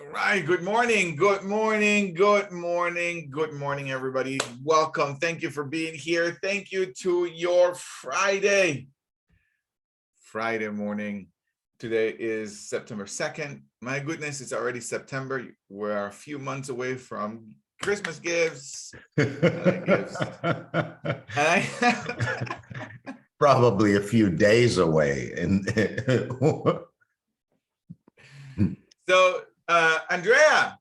All right. Good morning. Good morning. Good morning. Good morning, everybody. Welcome. Thank you for being here. Thank you to your Friday morning. Today is September 2nd. My goodness, it's already September. We're a few months away from Christmas gifts. Probably a few days away. So, Andrea.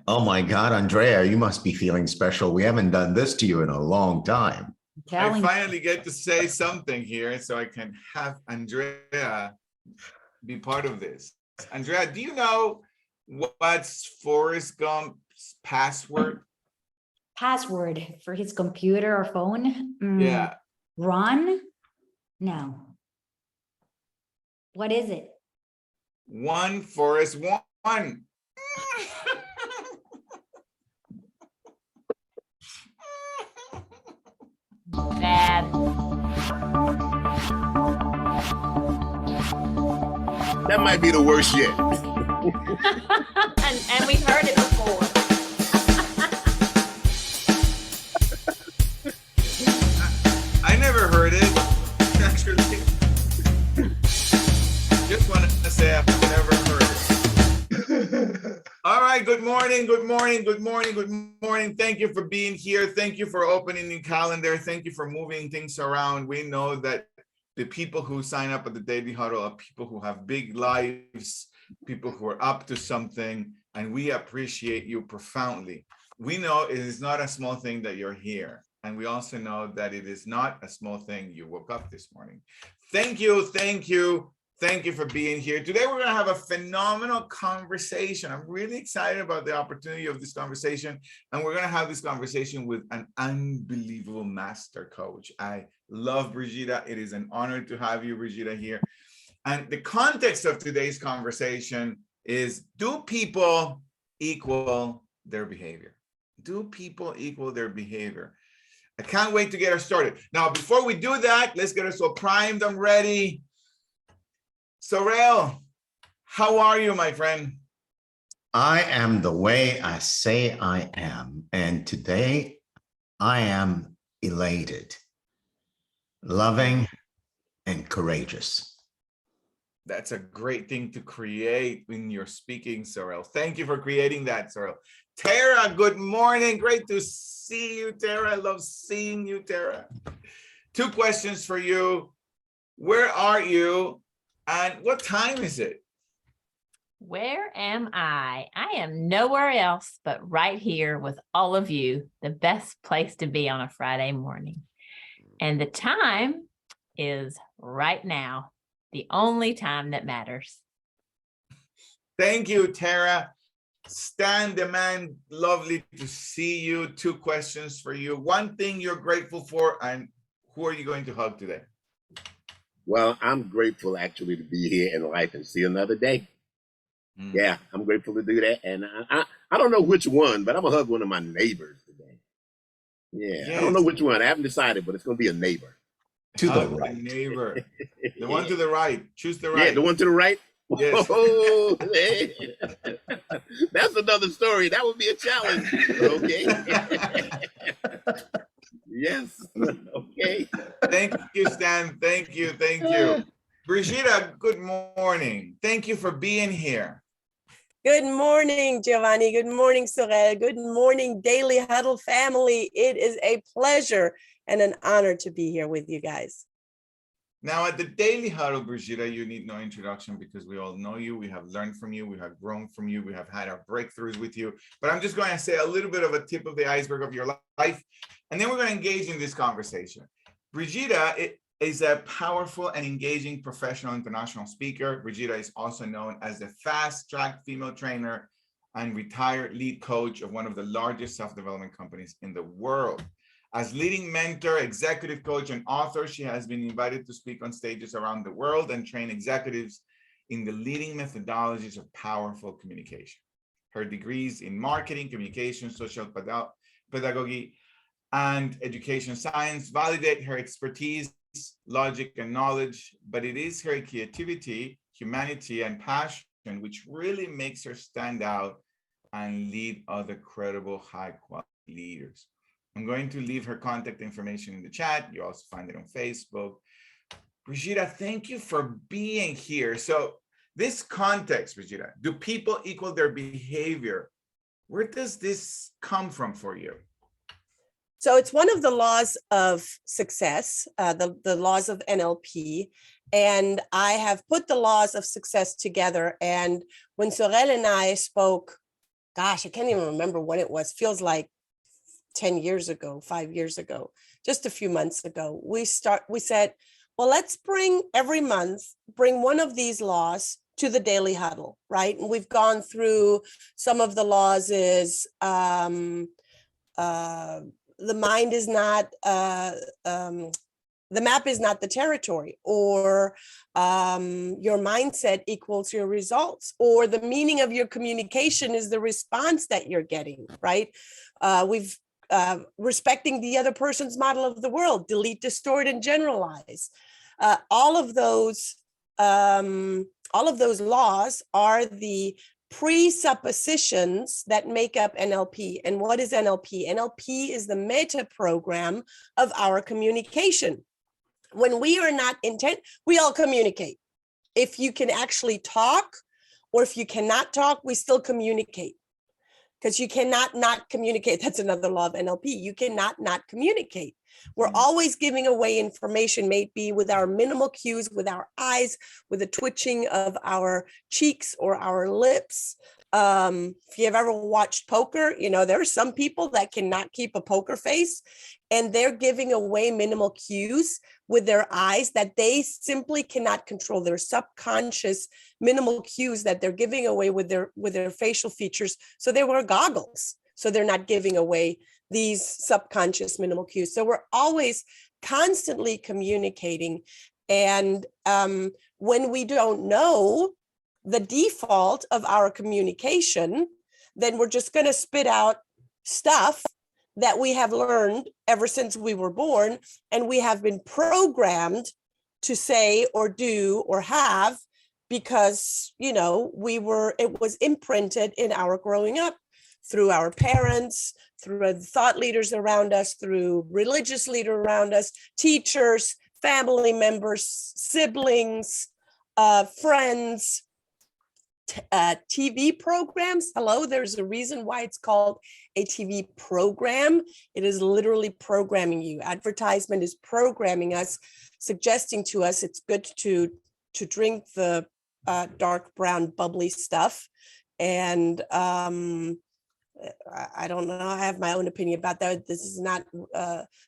Oh my God, Andrea, you must be feeling special. We haven't done this to you in a long time. I finally get to say something here, so I can have Andrea be part of this. Andrea, do you know what's Forrest Gump's password? Password for his computer or phone? Yeah. Run? No. What is it? One, Forrest, one. Bad. That might be the worst yet. and we've heard it before. I never heard it, actually. Just wanted to say I've never heard it. All right, good morning, good morning, good morning, good morning. Thank you for being here. Thank you for opening the calendar. Thank you for moving things around. We know that the people who sign up at the Daily Huddle are people who have big lives, people who are up to something, and we appreciate you profoundly. We know it is not a small thing that you're here. And we also know that it is not a small thing you woke up this morning. Thank you, thank you. Thank you for being here. Today, we're going to have a phenomenal conversation. I'm really excited about the opportunity of this conversation. And we're going to have this conversation with an unbelievable master coach. I love Brigitta. It is an honor to have you, Brigitta, here. And the context of today's conversation is, do people equal their behavior? Do people equal their behavior? I can't wait to get us started. Now, before we do that, let's get us all primed and ready. Sorel, how are you, my friend? I am the way I say I am. And today I am elated, loving, and courageous. That's a great thing to create when you're speaking, Sorel. Thank you for creating that, Sorel. Tara, good morning. Great to see you, Tara. I love seeing you, Tara. Two questions for you. Where are you? And what time is it? Where am I? I am nowhere else but right here with all of you, the best place to be on a Friday morning. And the time is right now, the only time that matters. Thank you, Tara. Stan the man, lovely to see you. Two questions for you. One thing you're grateful for, and who are you going to hug today? Well, I'm grateful actually to be here in life and see another day. Yeah, I'm grateful to do that. And I don't know which one, but I'm going to hug one of my neighbors today. Yeah, yes. I don't know which one. I haven't decided, but it's going to be a neighbor. To the right. Neighbor. The one to the right. Choose the right. Yeah, the one to the right. Yes. Oh, that's another story. That would be a challenge. Okay. Yes. Okay. Thank you, Stan. Thank you. Thank you. Brigitta, good morning. Thank you for being here. Good morning, Giovanni. Good morning, Sorel. Good morning, Daily Huddle family. It is a pleasure and an honor to be here with you guys. Now, at the Daily Huddle, Brigitta, you need no introduction because we all know you. We have learned from you. We have grown from you. We have had our breakthroughs with you. But I'm just going to say a little bit of a tip of the iceberg of your life. And then we're going to engage in this conversation. Brigitta is a powerful and engaging professional international speaker. Brigitta is also known as the fast-track female trainer and retired lead coach of one of the largest self-development companies in the world. As leading mentor, executive coach, and author, she has been invited to speak on stages around the world and train executives in the leading methodologies of powerful communication. Her degrees in marketing, communication, social pedagogy, and education science validate her expertise, logic, and knowledge, but it is her creativity, humanity, and passion which really makes her stand out and lead other credible, high quality leaders. I'm going to leave her contact information in the chat. You also find it on Facebook. Brigitta, thank you for being here. So this context, Brigitta, do people equal their behavior? Where does this come from for you? So it's one of the laws of success, the laws of NLP. And I have put the laws of success together. And when Sorel and I spoke, gosh, I can't even remember when it was, feels like 10 years ago, 5 years ago, just a few months ago, we said, well, let's every month, bring one of these laws to the daily huddle, right? And we've gone through some of the laws is, the mind is not, the map is not the territory, or your mindset equals your results, or the meaning of your communication is the response that you're getting, right? We've respecting the other person's model of the world, delete, distort, and generalize. All of those laws are the presuppositions that make up NLP. And what is NLP? NLP is the meta program of our communication. When we are not intent, we all communicate. If you can actually talk, or if you cannot talk, we still communicate. Because you cannot not communicate. That's another law of NLP. You cannot not communicate. We're always giving away information, maybe with our minimal cues, with our eyes, with the twitching of our cheeks or our lips. If you've ever watched poker, you know, there are some people that cannot keep a poker face, and they're giving away minimal cues with their eyes that they simply cannot control. Their subconscious minimal cues that they're giving away with their facial features. So they wear goggles, so they're not giving away these subconscious minimal cues. So we're always constantly communicating. And when we don't know the default of our communication, then we're just going to spit out stuff that we have learned ever since we were born, and we have been programmed to say or do or have because, you know, it was imprinted in our growing up through our parents, through the thought leaders around us, through religious leaders around us, teachers, family members, siblings, friends, TV programs. Hello, there's a reason why it's called a TV program. It is literally programming you. Advertisement is programming us, suggesting to us it's good to drink the dark brown bubbly stuff. And I don't know, I have my own opinion about that. This is not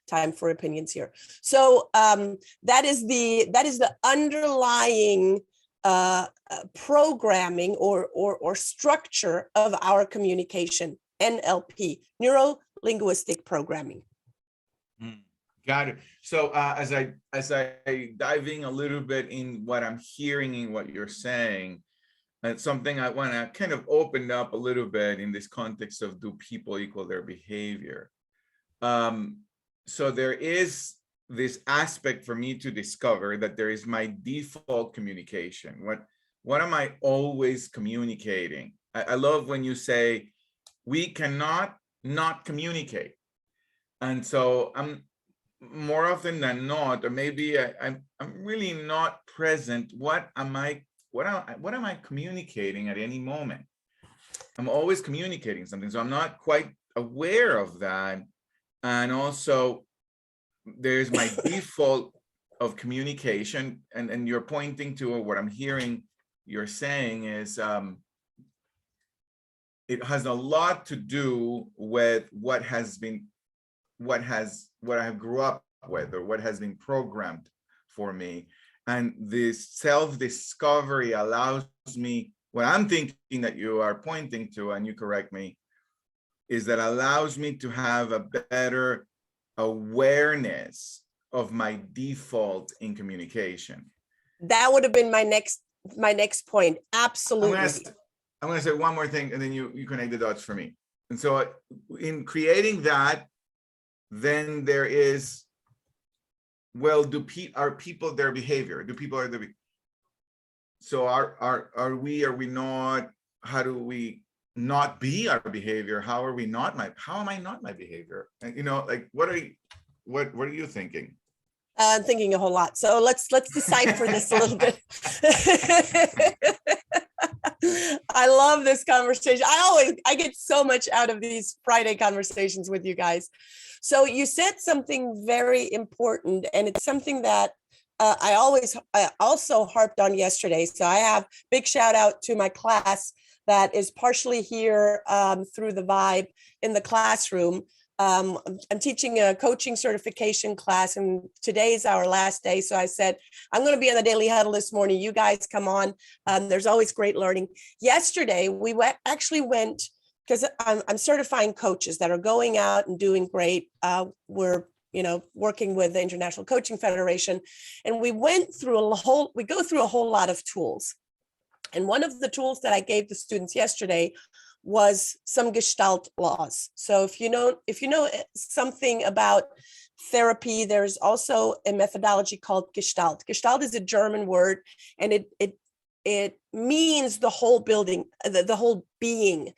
time for opinions here. So that is the underlying programming or structure of our communication, NLP, neuro-linguistic programming. Got it. So as I dive in a little bit in what I'm hearing in what you're saying, it's something I want to kind of open up a little bit in this context of do people equal their behavior? So there is this aspect for me to discover that there is my default communication. What am I always communicating? I love when you say we cannot not communicate. And so I'm more often than not, or maybe I'm really not present. What am I communicating at any moment? I'm always communicating something, so I'm not quite aware of that. And also there's my default of communication, and you're pointing to, or what I'm hearing you're saying is it has a lot to do with what I grew up with, or what has been programmed for me. And this self-discovery allows me, what I'm thinking that you are pointing to, and you correct me, is that allows me to have a better awareness of my default in communication. That would have been my next point. Absolutely. I'm going to say one more thing, and then you connect the dots for me. And so in creating that, then there is, well, are people their behavior? Do people are the, So are we not, how do we not be our behavior? How am I not my behavior? And, like, what are you thinking? I'm thinking a whole lot. So let's decipher this a little bit. I love this conversation. I get so much out of these Friday conversations with you guys. So you said something very important, and it's something that I also harped on yesterday. So I have big shout out to my class that is partially here through the Vibe in the classroom. I'm teaching a coaching certification class, and today's our last day. So I said, I'm going to be on the Daily Huddle this morning. You guys come on. There's always great learning. Yesterday, we actually went, because I'm certifying coaches that are going out and doing great. We're working with the International Coaching Federation, and we go through a whole lot of tools. And one of the tools that I gave the students yesterday was some Gestalt laws. So if you know something about therapy, there's also a methodology called Gestalt. Gestalt is a German word, and it means the whole building, the whole being.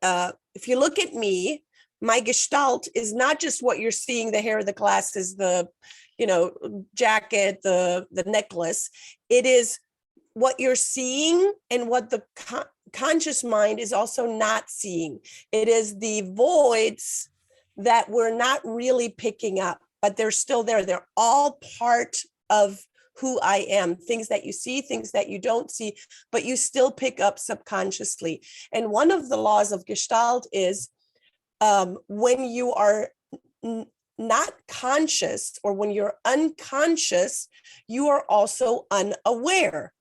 If you look at me, my Gestalt is not just what you're seeing: the hair, the glasses, the jacket, the necklace. It is what you're seeing and what the conscious mind is also not seeing. It is the voids that we're not really picking up, but they're still there. They're all part of who I am. Things that you see, things that you don't see, but you still pick up subconsciously. And one of the laws of Gestalt is when you are not conscious, or when you're unconscious, you are also unaware.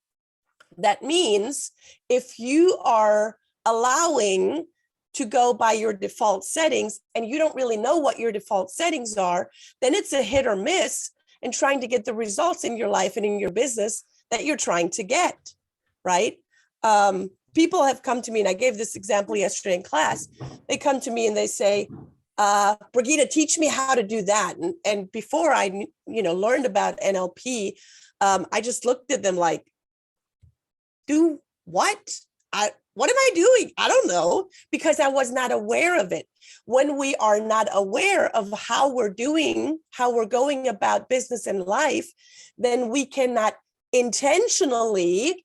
That means if you are allowing to go by your default settings and you don't really know what your default settings are, then it's a hit or miss in trying to get the results in your life and in your business that you're trying to get, right? People have come to me, and I gave this example yesterday in class. They come to me and they say, Brigitta, teach me how to do that. And before I learned about NLP, I just looked at them like, do what? What am I doing? I don't know, because I was not aware of it. When we are not aware of how we're going about business and life, then we cannot intentionally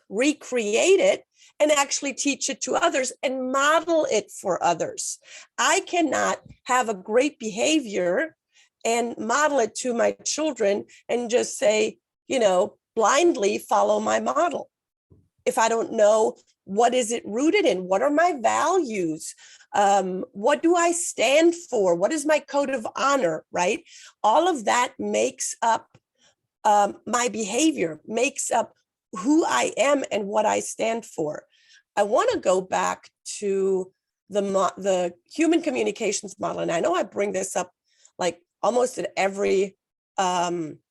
recreate it and actually teach it to others and model it for others. I cannot have a great behavior and model it to my children and just say, blindly follow my model. If I don't know, what is it rooted in? What are my values? What do I stand for? What is my code of honor, right? All of that makes up my behavior, makes up who I am and what I stand for. I want to go back to the human communications model. And I know I bring this up like almost at every daily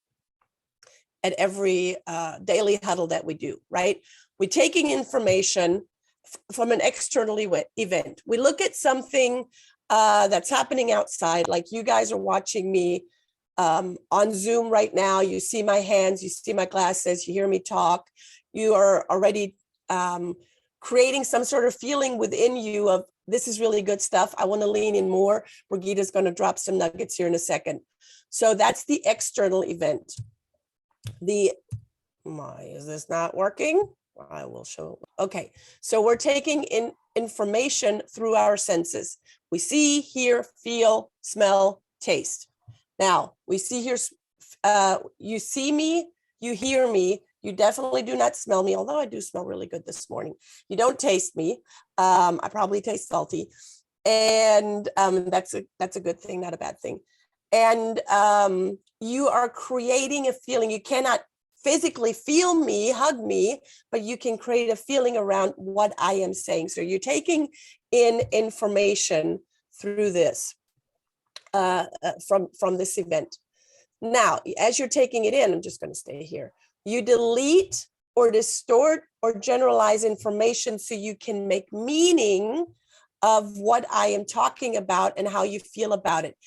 huddle that we do, right? We're taking information from an external event. We look at something that's happening outside, like you guys are watching me on Zoom right now. You see my hands, you see my glasses, you hear me talk. You are already creating some sort of feeling within you of, this is really good stuff. I want to lean in more. Brigitta's going to drop some nuggets here in a second. So that's the external event. Is this not working? I will show. Okay, so we're taking in information through our senses. We see, hear, feel, smell, taste. Now, we see here, you see me, you hear me, you definitely do not smell me, although I do smell really good this morning. You don't taste me. I probably taste salty. And that's a good thing, not a bad thing. And you are creating a feeling. You cannot physically feel me, hug me, but you can create a feeling around what I am saying. So you're taking in information through this, from this event. Now, as you're taking it in, I'm just going to stay here. You delete or distort or generalize information so you can make meaning of what I am talking about and how you feel about it.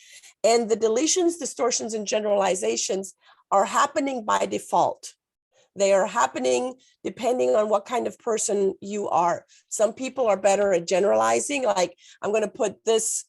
And the deletions, distortions, and generalizations are happening by default. They are happening depending on what kind of person you are. Some people are better at generalizing, like, I'm going to put this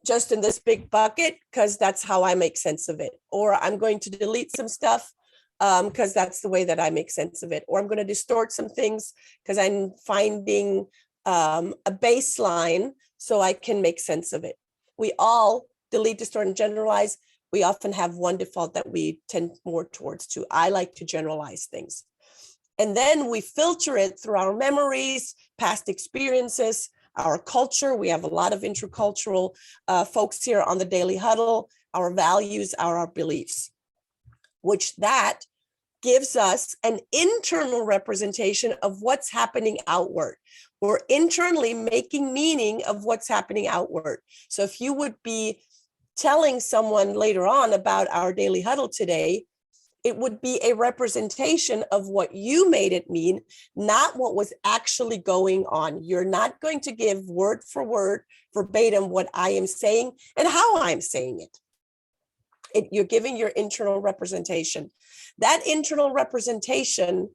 just in this big bucket because that's how I make sense of it. Or I'm going to delete some stuff because that's the way that I make sense of it. Or I'm going to distort some things because I'm finding a baseline so I can make sense of it. We all delete, distort, and generalize. We often have one default that we tend more towards to. I like to generalize things. And then we filter it through our memories, past experiences, our culture. We have a lot of intercultural folks here on the Daily Huddle, our values, our beliefs, which that gives us an internal representation of what's happening outward. We're internally making meaning of what's happening outward. So if you would be telling someone later on about our Daily Huddle today, it would be a representation of what you made it mean, not what was actually going on. You're not going to give word for word, verbatim, what I am saying and how I'm saying it. You're giving your internal representation. That internal representation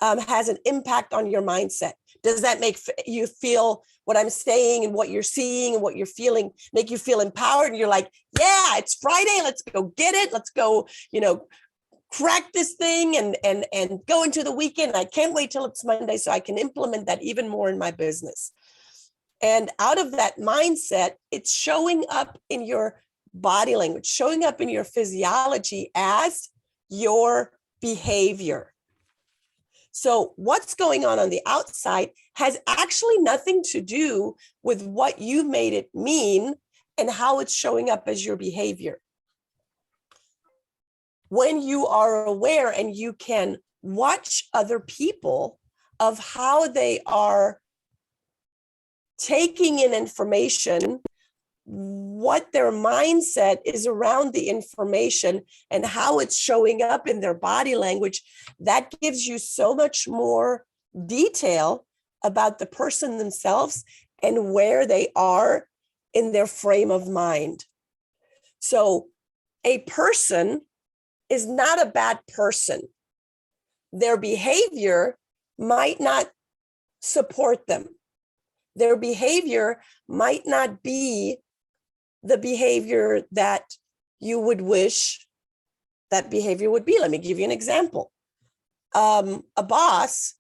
has an impact on your mindset. Does that make you feel what I'm saying and what you're seeing and what you're feeling, make you feel empowered? And you're like, yeah, it's Friday. Let's go get it. Let's go, crack this thing and go into the weekend. I can't wait till it's Monday so I can implement that even more in my business. And out of that mindset, it's showing up in your body language, showing up in your physiology as your behavior. So what's going on the outside has actually nothing to do with what you made it mean and how it's showing up as your behavior. When you are aware and you can watch other people of how they are taking in information, what their mindset is around the information and how it's showing up in their body language, that gives you so much more detail about the person themselves and where they are in their frame of mind. So a person is not a bad person. Their behavior might not support them. Their behavior might not be the behavior that you would wish that behavior would be. Let me give you an example. A boss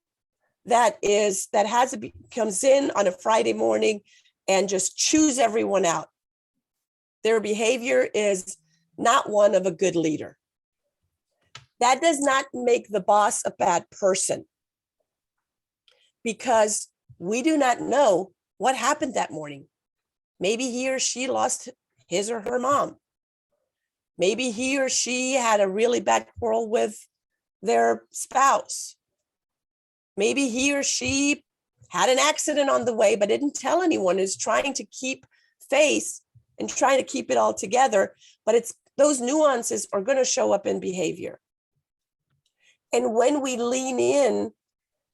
comes in on a Friday morning and just chews everyone out. Their behavior is not one of a good leader. That does not make the boss a bad person, because we do not know what happened that morning. Maybe he or she lost his or her mom. Maybe he or she had a really bad quarrel with their spouse. Maybe he or she had an accident on the way, but didn't tell anyone, is trying to keep face and trying to keep it all together. But those nuances are going to show up in behavior. And when we lean in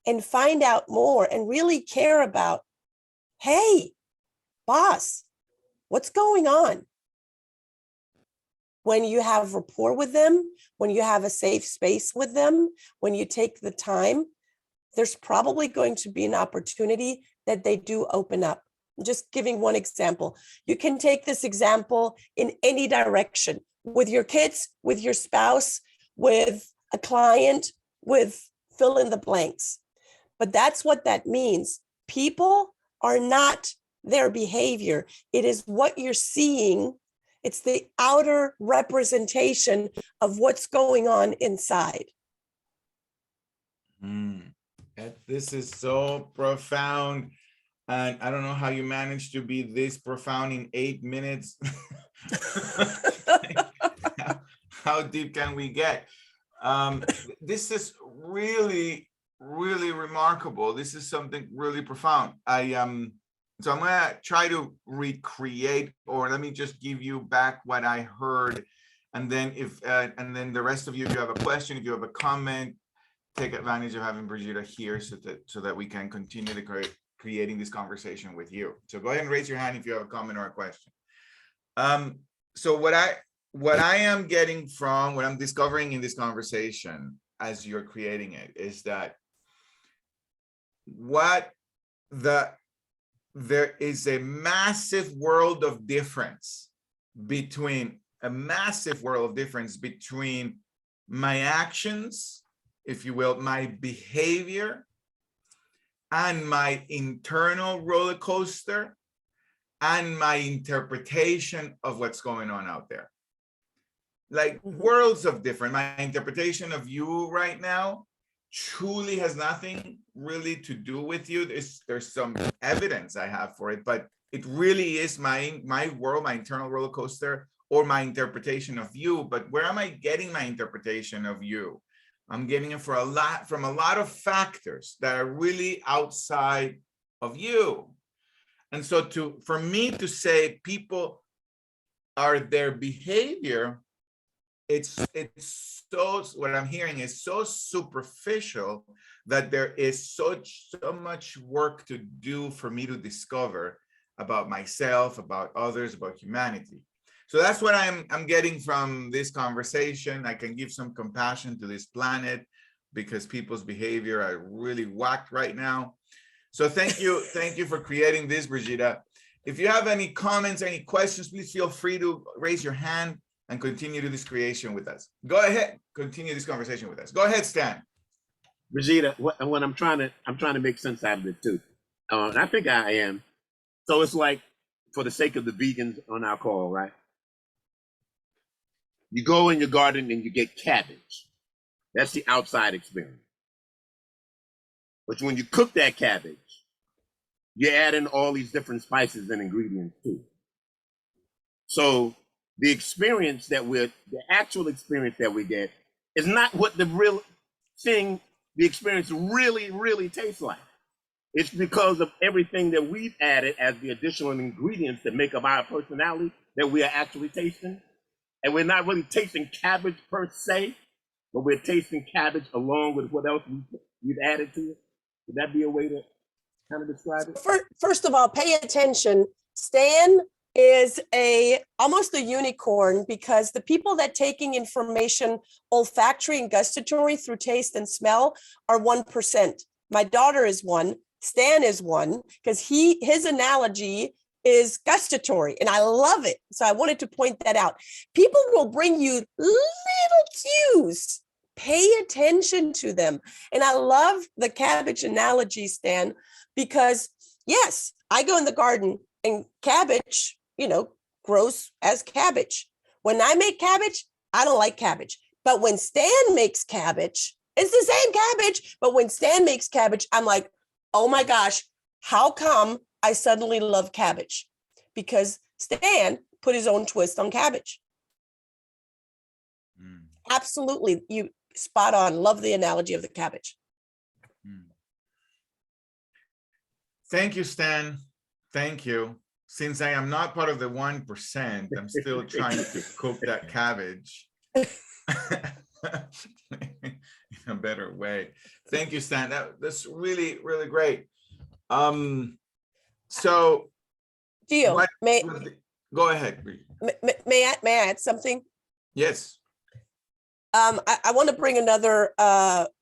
and find out more and really care about, hey, boss, what's going on? When you have rapport with them, when you have a safe space with them, when you take the time, there's probably going to be an opportunity that they do open up. I'm just giving one example. You can take this example in any direction, with your kids, with your spouse, with a client, with fill in the blanks. But that's what that means. People are not their behavior. It is what you're seeing. It's the outer representation of what's going on inside. This is so profound. And I don't know how you managed to be this profound in 8 minutes. How deep can we get? This is really, really remarkable. This is something really profound. So I'm gonna try to recreate, or let me just give you back what I heard, and then and then the rest of you, if you have a question, if you have a comment, take advantage of having Brigitta here so that we can continue to creating this conversation with you. So go ahead and raise your hand if you have a comment or a question. So what I am getting from what I'm discovering in this conversation, as you're creating it is that there is a massive world of difference between my actions, if you will, my behavior, and my internal roller coaster, and my interpretation of what's going on out there. Like worlds of different. My interpretation of you right now truly has nothing really to do with you. There's some evidence I have for it, but it really is my world, my internal roller coaster, or my interpretation of you. But where am I getting my interpretation of you? I'm getting it from a lot of factors that are really outside of you. And so for me to say people are their behavior, it's so, what I'm hearing is so superficial that there is so much work to do for me to discover about myself, about others, about humanity. So that's what I'm getting from this conversation. I can give some compassion to this planet because people's behavior are really whacked right now. So thank you for creating this, Brigitta. If you have any comments, any questions, please feel free to raise your hand and continue this creation with us. Go ahead, continue this conversation with us. Go ahead, Stan. Brigitta, what I'm trying to make sense out of it too, and I think I am. So it's like, for the sake of the vegans on our call, right? You go in your garden and you get cabbage. That's the outside experience. But when you cook that cabbage, you add in all these different spices and ingredients too. So the actual experience that we get is not what the experience really, really tastes like. It's because of everything that we've added as the additional ingredients that make up our personality that we are actually tasting. And we're not really tasting cabbage per se, but we're tasting cabbage along with what else we've added to it. Would that be a way to kind of describe it? First of all, pay attention. Stan is almost a unicorn, because the people that taking information olfactory and gustatory through taste and smell are 1%. My daughter is one. Stan is one, because his analogy is gustatory, and I love it. So I wanted to point that out. People will bring you little cues. Pay attention to them. And I love the cabbage analogy, Stan, because yes, I go in the garden and cabbage, grows as cabbage. When I make cabbage, I don't like cabbage. But when Stan makes cabbage, it's the same cabbage. But when Stan makes cabbage, I'm like, oh my gosh, how come I suddenly love cabbage? Because Stan put his own twist on cabbage. Absolutely. You spot on. Love the analogy of the cabbage. Thank you, Stan. Thank you. Since I am not part of the 1%, I'm still trying to cook that cabbage in a better way. Thank you, Stan. That's really, really great. So Gio, go ahead. May I add something? Yes. I want to bring another,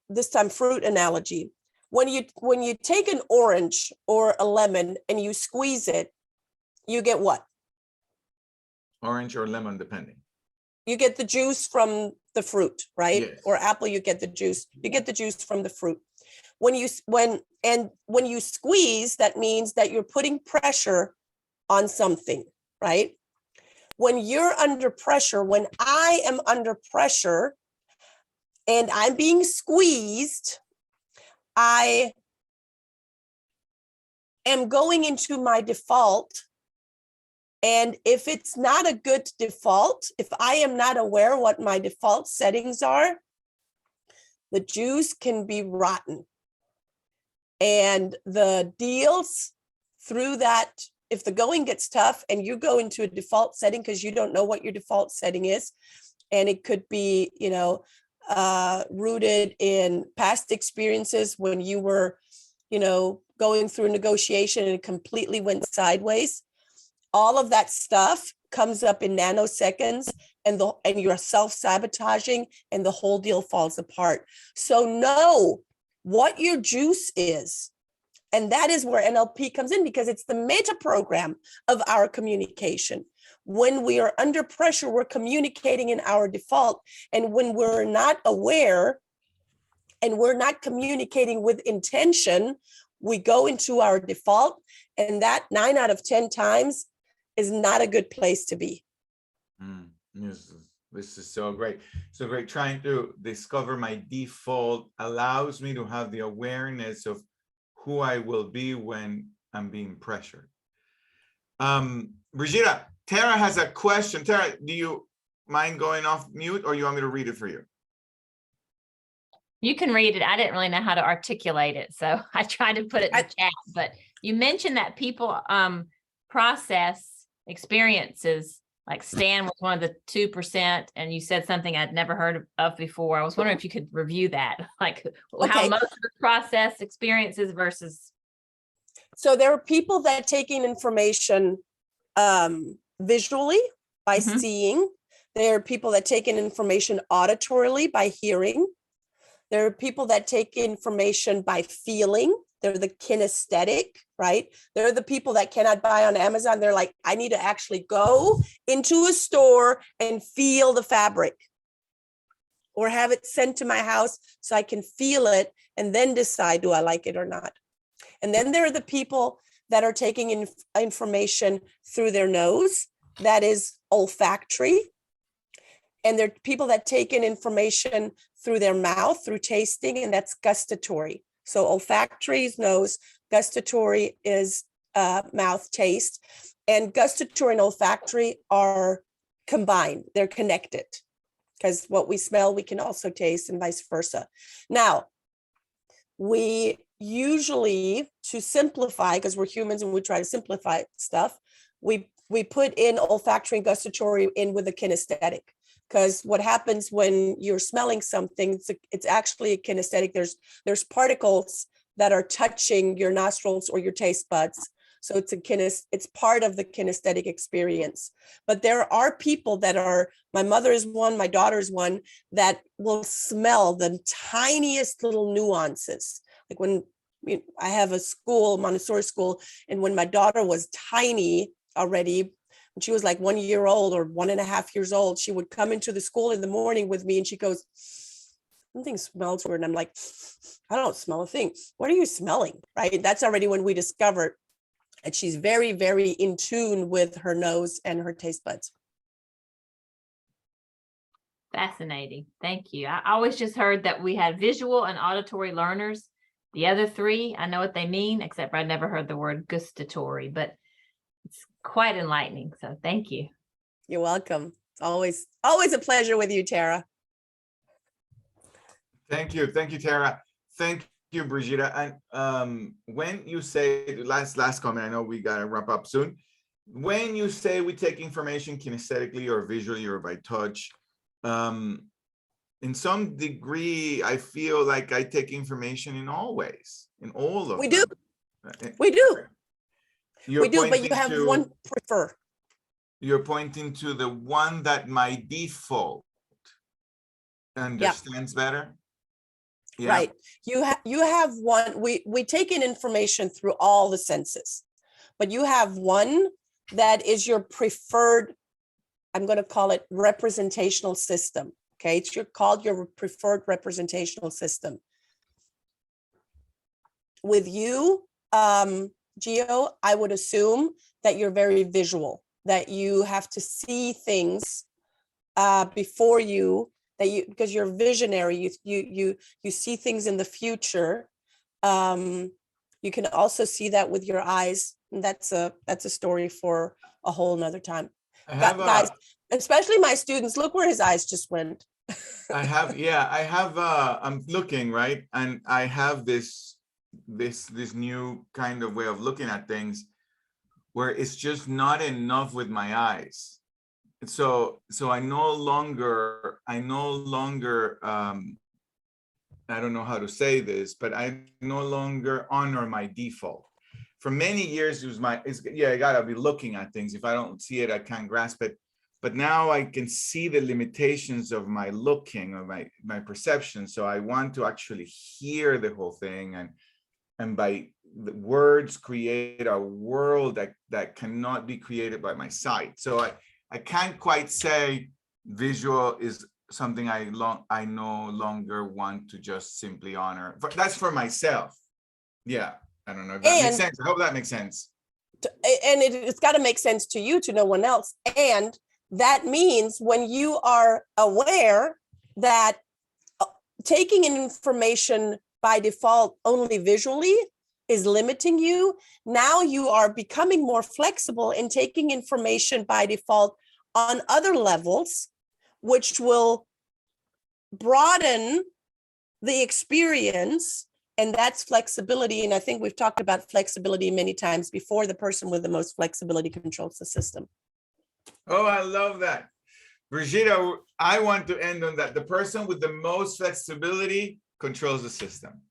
this time, fruit analogy. When you take an orange or a lemon and you squeeze it, you get what? Orange or lemon, depending. You get the juice from the fruit, right? Yes. Or apple, you get the juice. You get the juice from the fruit. When you squeeze, that means that you're putting pressure on something, right? When you're under pressure, when I am under pressure and I'm being squeezed, I am going into my default. And if it's not a good default, if I am not aware what my default settings are, the juice can be rotten. And the deals through that, if the going gets tough and you go into a default setting because you don't know what your default setting is, and it could be, rooted in past experiences when you were, going through a negotiation and it completely went sideways. all of that stuff comes up in nanoseconds, and you're self-sabotaging, and the whole deal falls apart. So know what your juice is. And that is where NLP comes in, because it's the meta program of our communication. When we are under pressure, we're communicating in our default. And when we're not aware and we're not communicating with intention, we go into our default. And that 9 out of 10 times is not a good place to be. This is so great. So great. Trying to discover my default allows me to have the awareness of who I will be when I'm being pressured. Brigitta, Tara has a question. Tara, do you mind going off mute, or you want me to read it for you? You can read it. I didn't really know how to articulate it, so I tried to put it in the chat. But you mentioned that people process experiences, like Stan was one of the 2%, and you said something I'd never heard of before. I was wondering if you could review that, like how most of the process experiences versus. So there are people that take in information visually by seeing. There are people that take in information auditorily by hearing. There are people that take information by feeling. They're the kinesthetic, right? They're the people that cannot buy on Amazon. They're like, I need to actually go into a store and feel the fabric, or have it sent to my house so I can feel it and then decide, do I like it or not? And then there are the people that are taking in information through their nose. That is olfactory. And there are people that take in information through their mouth, through tasting, and that's gustatory. So olfactory is nose, gustatory is mouth, taste. And gustatory and olfactory are combined. They're connected, because what we smell, we can also taste, and vice versa. Now, we usually, to simplify, because we're humans and we try to simplify stuff, we put in olfactory and gustatory in with a kinesthetic. Because what happens when you're smelling something, it's actually a kinesthetic. There's particles that are touching your nostrils or your taste buds. So it's part of the kinesthetic experience. But there are people that are, my mother is one, my daughter is one, that will smell the tiniest little nuances. Like when I have a school, Montessori school, and when my daughter was tiny already, when she was like 1 year old or 1.5 years old, she would come into the school in the morning with me and she goes, something smells weird. And I'm like, I don't smell a thing. What are you smelling? Right? That's already when we discovered that she's very, very in tune with her nose and her taste buds. Fascinating. Thank you. I always just heard that we had visual and auditory learners. The other three, I know what they mean, except I never heard the word gustatory, but it's quite enlightening. So thank you. You're welcome. It's always a pleasure with you, Tara. Thank you. Thank you, Tara. Thank you, Brigitta. And when you say, last comment, I know we got to wrap up soon. When you say we take information kinesthetically or visually or by touch, in some degree, I feel like I take information in all ways, in all of them. We do. We do. We do, but you have one prefer. You're pointing to the one that my default understands better. Yeah. Right. You have one. We take in information through all the senses, but you have one that is your preferred, I'm going to call it representational system. Okay. It's called your preferred representational system. With you, Gio, I would assume that you're very visual, that you have to see things before you, because you're visionary, you see things in the future. You can also see that with your eyes. And that's a story for a whole nother time. Guys, especially my students, look where his eyes just went. I'm looking, right? And I have this new kind of way of looking at things where it's just not enough with my eyes. So I no longer I don't know how to say this, but I no longer honor my default. for many years, it was I gotta be looking at things. If I don't see it, I can't grasp it. But now I can see the limitations of my looking, of my perception. So I want to actually hear the whole thing, and by the words create a world that cannot be created by my sight. So I can't quite say visual is something I no longer want to just simply honor. But that's for myself. Yeah, I don't know if that makes sense. I hope that makes sense. And it's got to make sense to you, to no one else. And that means when you are aware that taking in information by default only visually is limiting you, now you are becoming more flexible in taking information by default on other levels, which will broaden the experience. And that's flexibility. And I think we've talked about flexibility many times before. The person with the most flexibility controls the system. Oh, I love that. Brigitta, I want to end on that. The person with the most flexibility controls the system.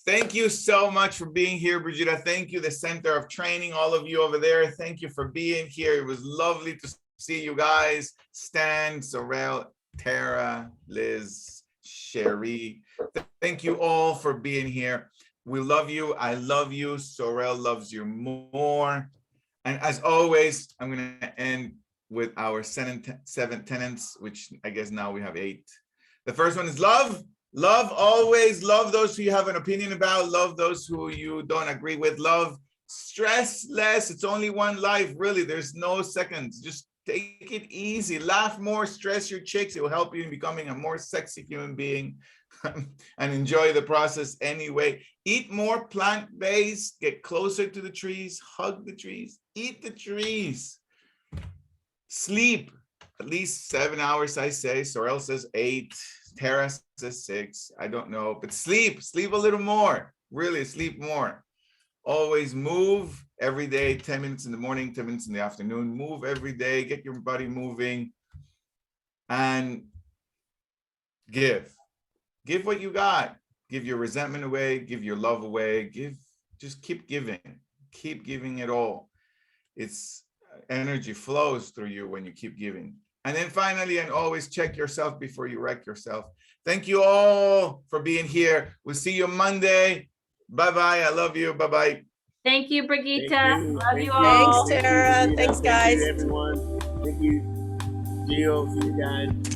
Thank you so much for being here, Brigitta. Thank you, the Center of Training, all of you over there. Thank you for being here. It was lovely to see you guys. Stan, Sorel, Tara, Liz, Sherry. Thank you all for being here. We love you. I love you. Sorel loves you more. And as always, I'm going to end with our seven tenets, which I guess now we have 8. The first one is love. Love always. Love those who you have an opinion about. Love those who you don't agree with. Love. Stress less. It's only one life, really. There's no seconds. Just take it easy. Laugh more. Stress your chicks. It will help you in becoming a more sexy human being. And enjoy the process anyway. Eat more plant-based. Get closer to the trees. Hug the trees. Eat the trees. Sleep at least 7 hours, I say. Sorel says 8. Tara says 6. I don't know, but sleep a little more. Really, sleep more. Always move every day. 10 minutes in the morning, 10 minutes in the afternoon. Move every day. Get your body moving, and give. Give what you got. Give your resentment away. Give your love away. Just keep giving. Keep giving it all. It's energy flows through you when you keep giving. And then finally, and always check yourself before you wreck yourself. Thank you all for being here. We'll see you Monday. Bye-bye. I love you. Bye-bye. Thank you, Brigitta. Thank you. Love Thank you you. all. Thanks, Tara. Thanks, Thank guys. you, everyone. Thank you, Gio. See you guys.